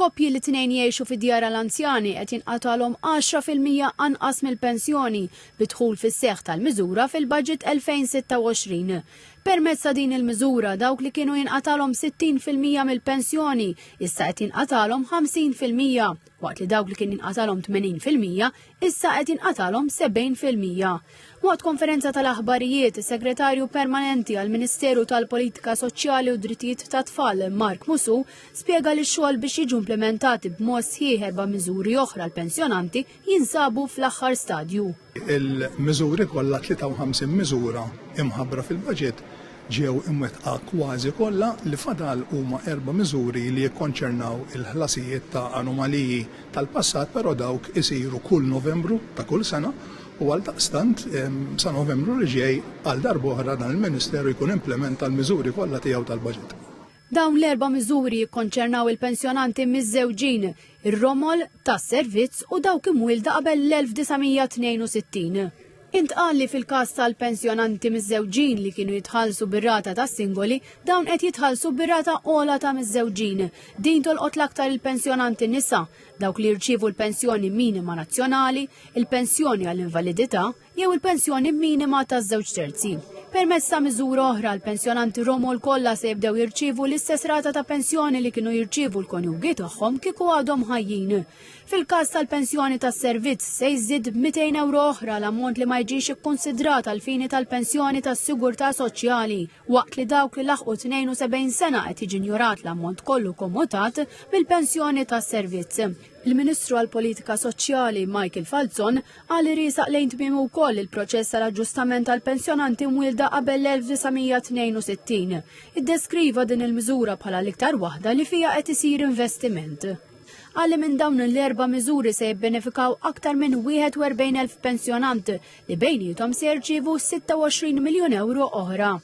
Koppji li tnejn jgħixu fid-djar l-anzjani qed jinqatalhom 10% anqas mill-pensjoni bidħul fis-seħħ tal-miżura fil-Baġit 2026. Permezz ta' din il-miżura dawk li kienu jinqatalhom 60% mill-pensjoni issa qed jinqatalhom 50%, waqt li dawk li kien jinqatalhom 80% issa qed jinqatalhom 70%. Waqt konferenza tal-aħbarijiet, is-Segretarju Permanenti għall-Ministeru tal-Politika Soċjali u Drittijiet tat-Tfal, Mark Musu, spjega li x-xogħol biex jiġu implementati b'mod sħiħ 4 miżuri oħra l-pensjonanti jinsabu fl-aħħar stadju. Il-miżuri kollha 53 miżura imħabbra fil-baġit ġew imwettqa kważi kollha li fadal huma 4 miżuri li jikkonċernaw il-ħlasijiet ta' anomaliji tal-passat, però dawk isiru kull Novembru ta' kull sena u għal daqstant sa' Novembru li ġej għal darb'oħra dan il-Ministeru jkun implementa l-miżuri kollha tiegħu tal-baġit. Dawn l-4 miżuri jikkonċernaw il-pensjonanti miż-żewġin, ir-romol tas-servizz u dawk imwielda qabel l-1962. Intqal li fil-każ tal-pensjonanti miż-żewġin li kienu jitħallsu bir-rata tas-singoli, dawn qed jitħallsu bir-rata ogħla ta' miż-żewġin. Din tolqot l-aktar il-pensjonanti nisa, dawk li jirċievu l-pensjoni minima nazzjonali, il-pensjoni għall-invalidità jew il-pensjoni minima taż-żewġ terzi. Permezz ta' miżura oħra l-pensjonanti romol kollha se jibdew jirċievu l-istess rata ta' pensjoni li kienu jirċievu l-konjugi tagħhom kieku għadhom ħajjin. Fil-każ tal-pensjoni tas-servizz se jżid b'200 € oħra l-ammont li ma jiġix ikkunsidrat għal fini tal-pensjoni tas-sigurtà soċjali, waqt li dawk li laħqu 72 sena qed jiġi injorat l-ammont kollu kommutat bil-pensjoni tas-servizz. Il-Ministru għall-Politika Soċjali Michael Falzon qal li riesaq lejn tmiem ukoll il-proċess tal-aġġustament tal-pensjonanti mwielda qabel l-1962. Iddeskriva din il-miżura bħala l-iktar waħda li fiha qed isir investiment. Għalli minn dawn l-4 miżuri se jibbenefikaw aktar minn 41,000 pensjonant li bejnietom se jirċievu 26 miljun € oħra.